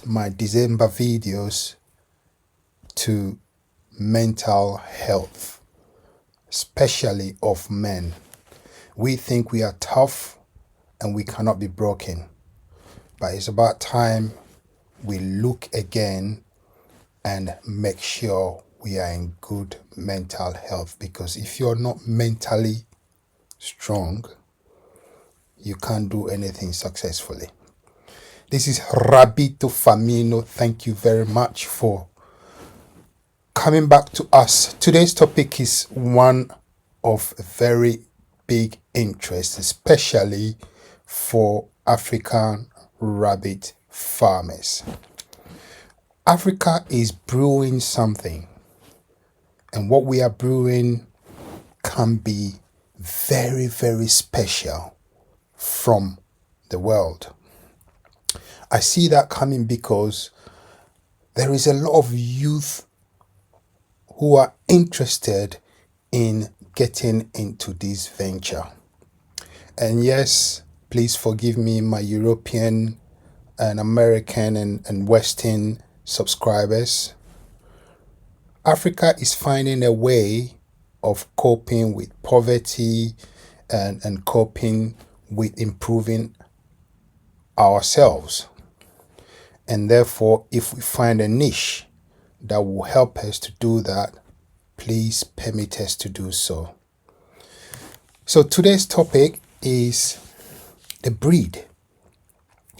my December videos to mental health, especially of men. We think we are tough and we cannot be broken, but it's about time we look again and make sure we are in good mental health, because if you're not mentally strong, you can't do anything successfully. This is Rabbito Farmino. Thank you very much for coming back to us. Today's topic is one of very big interest, especially for African rabbit farmers. Africa is brewing something, and what we are brewing can be very, very special from the world. I see that coming because there is a lot of youth who are interested in getting into this venture. And yes, please forgive me, my European and American and Western subscribers. Africa is finding a way of coping with poverty and coping with improving ourselves. And therefore, if we find a niche that will help us to do that, please permit us to do so. So today's topic is the breed.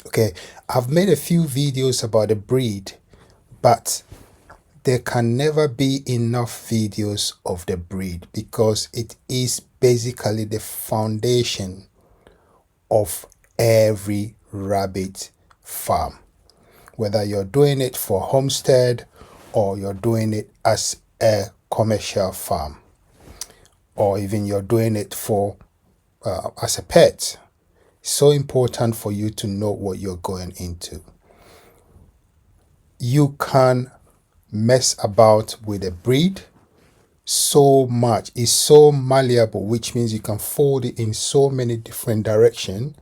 Okay, I've made a few videos about the breed, but there can never be enough videos of the breed because it is basically the foundation of every rabbit farm. Whether you're doing it for homestead or you're doing it as a commercial farm, or even you're doing it for as a pet, it's so important for you to know what you're going into. You can mess about with a breed so much. It's so malleable, which means you can fold it in so many different directions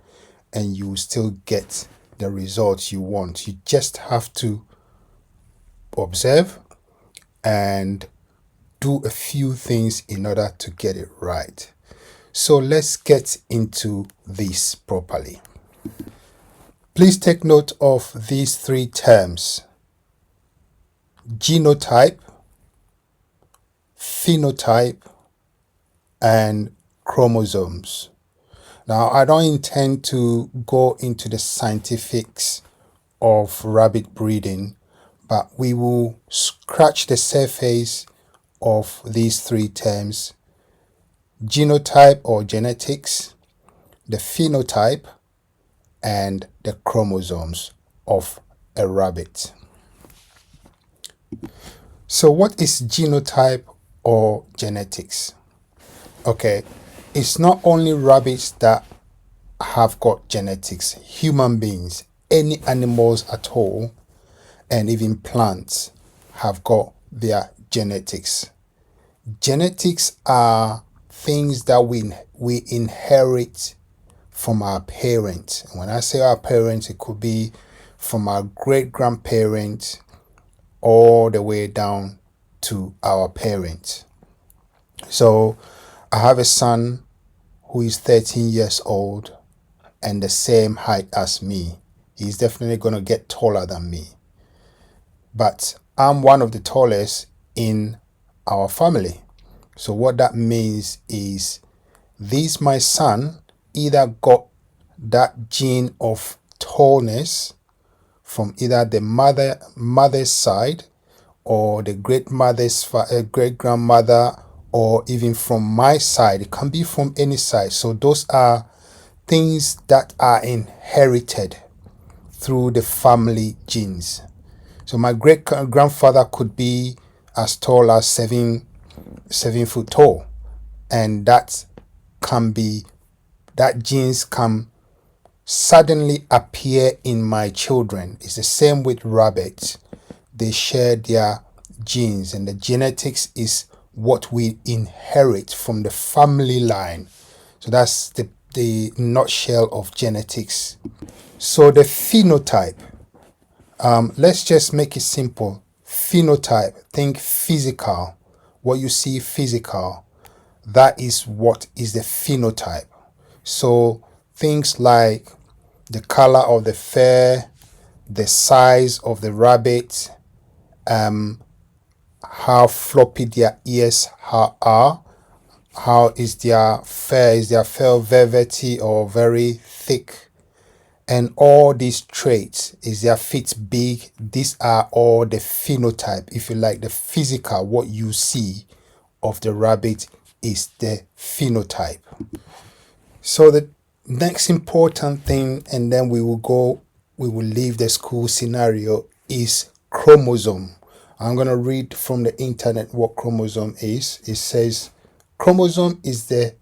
and you will still get the results you want. You just have to observe and do a few things in order to get it right. So let's get into this properly. Please take note of these three terms: genotype, phenotype, and chromosomes. Now, I don't intend to go into the scientifics of rabbit breeding, but we will scratch the surface of these three terms: genotype or genetics, the phenotype, and the chromosomes of a rabbit. So what is genotype or genetics? Okay, it's not only rabbits that have got genetics. Human beings, any animals at all, and even plants have got their genetics. Genetics are things that we inherit from our parents. When I say our parents, it could be from our great-grandparents all the way down to our parents. So I have a son who is 13 years old and the same height as me. He's definitely going to get taller than me. But I'm one of the tallest in our family. So what that means is this, my son, either got that gene of tallness from either the mother's side or the great grandmother, or even from my side. It can be from any side. So those are things that are inherited through the family genes. So my great grandfather could be as tall as 7 foot tall, and that genes can suddenly appear in my children. It's the same with rabbits. They share their genes, and the genetics is what we inherit from the family line. So that's the nutshell of genetics. So the phenotype. Let's just make it simple. Phenotype, think physical. What you see physical, that is what is the phenotype. So things like the color of the fur, the size of the rabbit, how floppy their ears are, how is their fur velvety or very thick, and all these traits. Is their feet big? These are all the phenotype, if you like, the physical. What you see of the rabbit is the phenotype. So the next important thing, and then we will leave the school scenario, is chromosome. I'm going to read from the internet what chromosome is. It says chromosome is the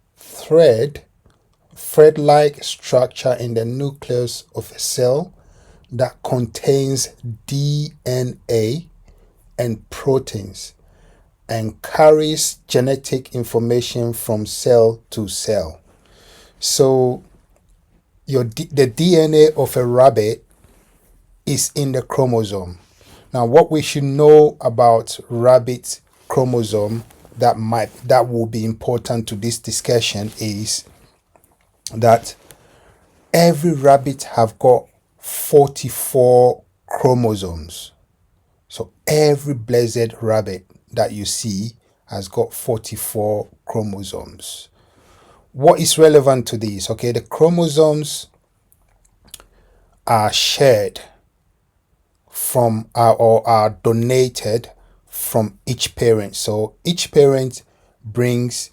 thread-like structure in the nucleus of a cell that contains DNA and proteins and carries genetic information from cell to cell. So the DNA of a rabbit is in the chromosome. Now, what we should know about rabbit chromosome that will be important to this discussion is that every rabbit have got 44 chromosomes. So every blessed rabbit that you see has got 44 chromosomes. What is relevant to these? Okay, the chromosomes are shared from or are donated from each parent. So each parent brings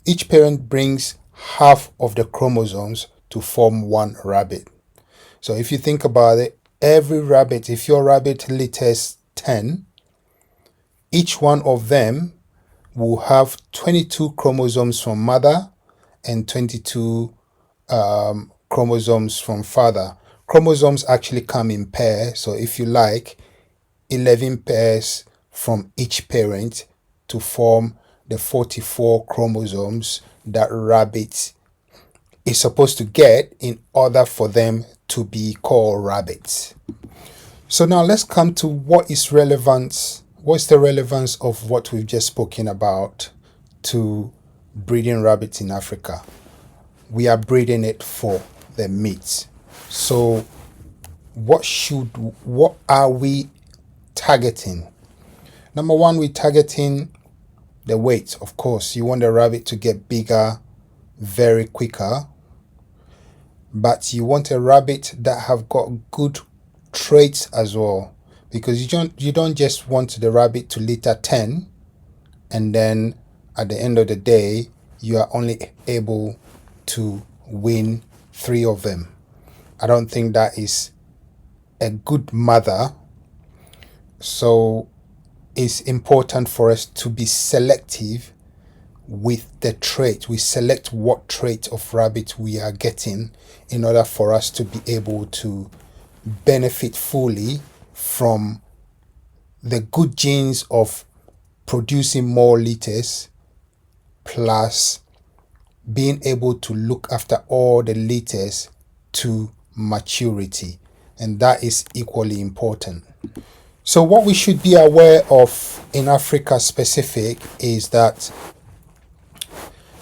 each parent brings half of the chromosomes to form one rabbit. So if you think about it, every rabbit, if your rabbit litters 10, each one of them will have 22 chromosomes from mother and 22 chromosomes from father. Chromosomes actually come in pairs, so if you like, 11 pairs from each parent to form the 44 chromosomes that rabbit is supposed to get in order for them to be called rabbits. So now let's come to what is relevance. What's the relevance of what we've just spoken about to breeding rabbits in Africa? We are breeding it for the meat. So what are we targeting? Number one, we're targeting the weight. Of course, you want the rabbit to get bigger very quicker, but you want a rabbit that have got good traits as well, because you don't just want the rabbit to litter 10 and then at the end of the day you are only able to win 3 of them. I don't think that is a good mother. So it's important for us to be selective with the trait. We select what trait of rabbit we are getting in order for us to be able to benefit fully from the good genes of producing more litters, plus being able to look after all the litters to maturity. And that is equally important. So what we should be aware of in Africa specific is that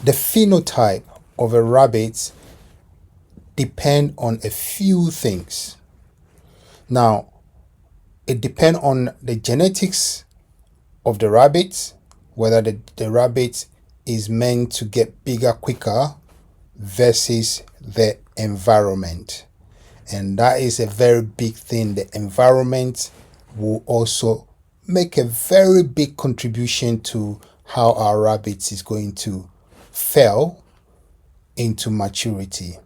the phenotype of a rabbit depend on a few things. Now, it depends on the genetics of the rabbit, whether the rabbit is meant to get bigger quicker versus the environment. And that is a very big thing. The environment will also make a very big contribution to how our rabbit is going to fell into maturity.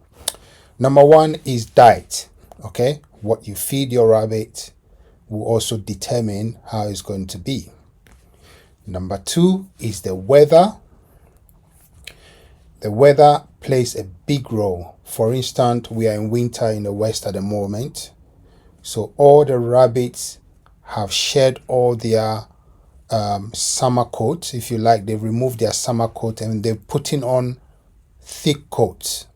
Number one is diet. Okay, what you feed your rabbit will also determine how it's going to be. Number two is the weather. The weather plays a big role. For instance, we are in winter in the West at the moment, so all the rabbits have shed all their summer coats, if you like. They've removed their summer coat and they're putting on thick coats.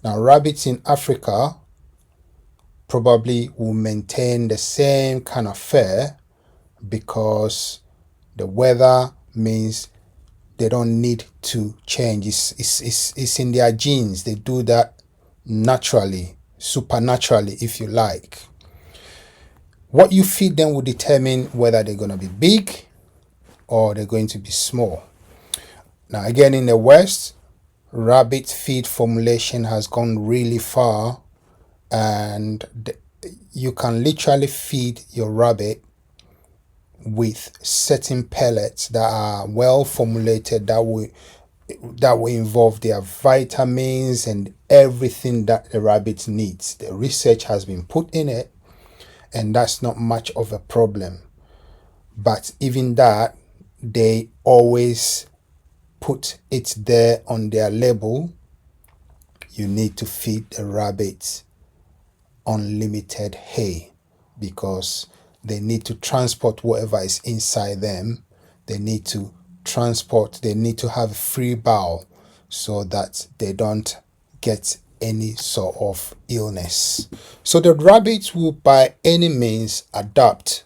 Now, rabbits in Africa probably will maintain the same kind of fare because the weather means they don't need to change. It's in their genes. They do that naturally, supernaturally, if you like. What you feed them will determine whether they're going to be big or they're going to be small. Now, again, in the West, rabbit feed formulation has gone really far, and you can literally feed your rabbit with certain pellets that are well formulated, that will involve their vitamins and everything that the rabbit needs. The research has been put in it, and that's not much of a problem. But even that, they always put it there on their label. You need to feed the rabbits unlimited hay because they need to transport whatever is inside them. They need to have a free bowel so that they don't get any sort of illness. So the rabbits will by any means adapt,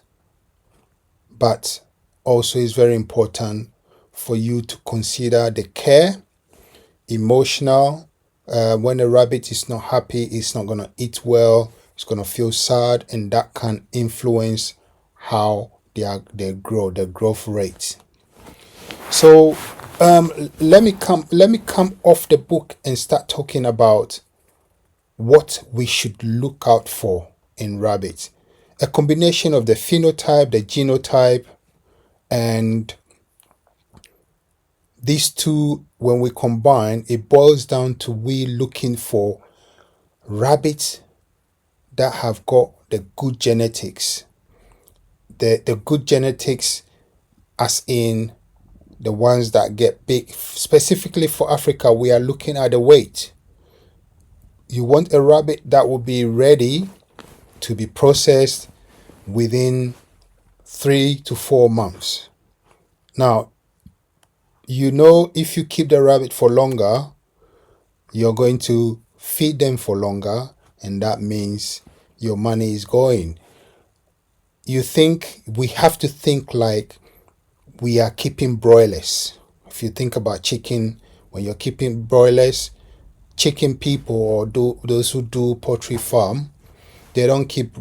but also it's very important for you to consider the care, emotional. When a rabbit is not happy, it's not going to eat well, it's going to feel sad, and that can influence how they grow, the growth rate. So let me come off the book and start talking about what we should look out for in rabbits. A combination of the phenotype, the genotype, and these two, when we combine, it boils down to we looking for rabbits that have got the good genetics. The good genetics as in the ones that get big. Specifically for Africa, we are looking at the weight. You want a rabbit that will be ready to be processed within 3 to 4 months. Now, if you keep the rabbit for longer, you're going to feed them for longer, and that means your money is going. We have to think like we are keeping broilers. If you think about chicken, when you're keeping broilers, chicken people or those who do poultry farm, they don't keep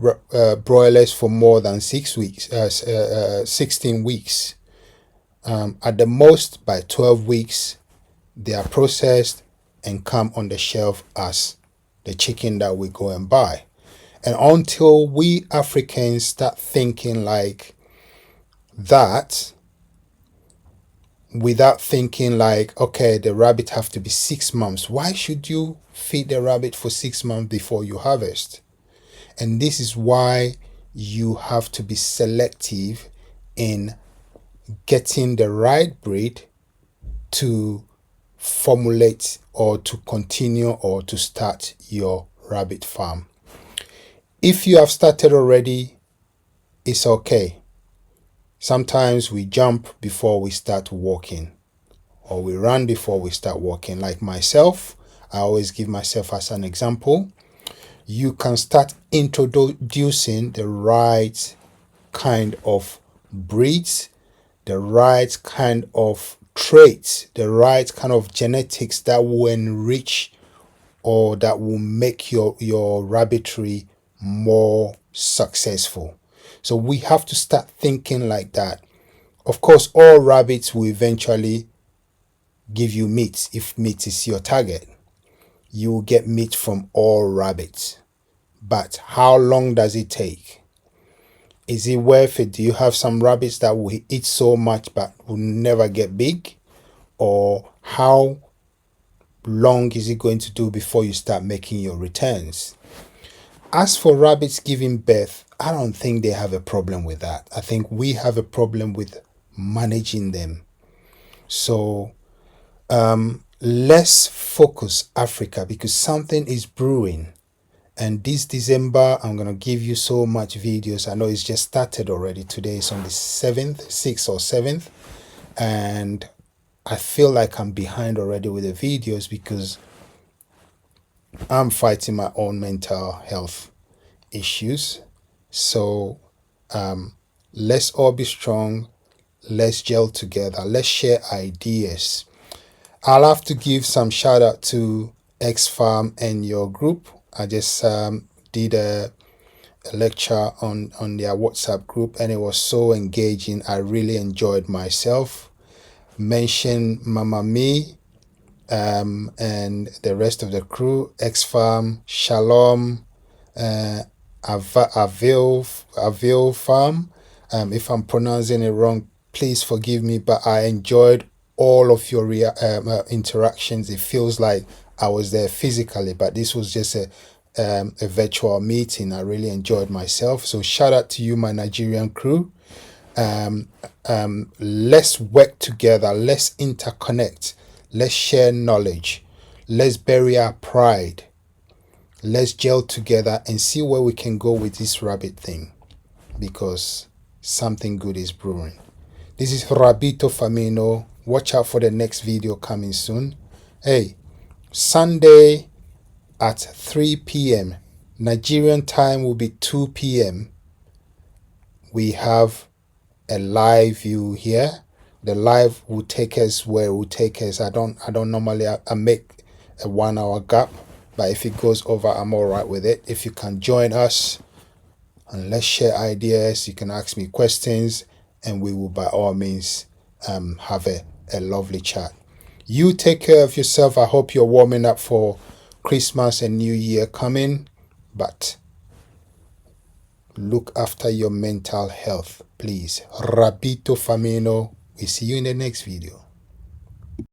broilers for more than 16 weeks. At the most, by 12 weeks, they are processed and come on the shelf as the chicken that we go and buy. And until we Africans start thinking like that, without thinking like, okay, the rabbit have to be 6 months. Why should you feed the rabbit for 6 months before you harvest? And this is why you have to be selective in getting the right breed to formulate or to continue or to start your rabbit farm. If you have started already, it's okay. Sometimes we jump before we start walking, or we run before we start walking. Like myself, I always give myself as an example. You can start introducing the right kind of breeds, the right kind of traits, the right kind of genetics that will enrich or that will make your rabbitry more successful. So we have to start thinking like that. Of course, all rabbits will eventually give you meat if meat is your target. You will get meat from all rabbits. But how long does it take? Is it worth it? Do you have some rabbits that will eat so much but will never get big? Or how long is it going to do before you start making your returns? As for rabbits giving birth, I don't think they have a problem with that. I think we have a problem with managing them. So let's focus Africa, because something is brewing. And this December, I'm going to give you so much videos. I know it's just started already. Today is on the 6th or 7th. And I feel like I'm behind already with the videos because I'm fighting my own mental health issues. So let's all be strong. Let's gel together. Let's share ideas. I'll have to give some shout out to X Farm and your group. I just did a lecture on their WhatsApp group, and it was so engaging. I really enjoyed myself. Mention Mama Me and the rest of the crew, X Farm, Shalom, Avil Farm. If I'm pronouncing it wrong, please forgive me, but I enjoyed all of your interactions. It feels like I was there physically, but this was just a virtual meeting. I really enjoyed myself. So shout out to you, my Nigerian crew. Let's work together. Let's interconnect. Let's share knowledge. Let's bury our pride. Let's gel together and see where we can go with this rabbit thing, because something good is brewing. This is Rabbito Farmino. Watch out for the next video coming soon. Hey, Sunday at 3 p.m. Nigerian time will be 2 p.m. We have a live view here. The live will take us where it will take us. I don't normally I make a 1 hour gap, but if it goes over, I'm all right with it. If you can join us and let's share ideas, you can ask me questions, and we will by all means have a lovely chat. You take care of yourself. I hope you're warming up for Christmas and New Year coming, but look after your mental health, please. Rabbito Farmino. We see you in the next video.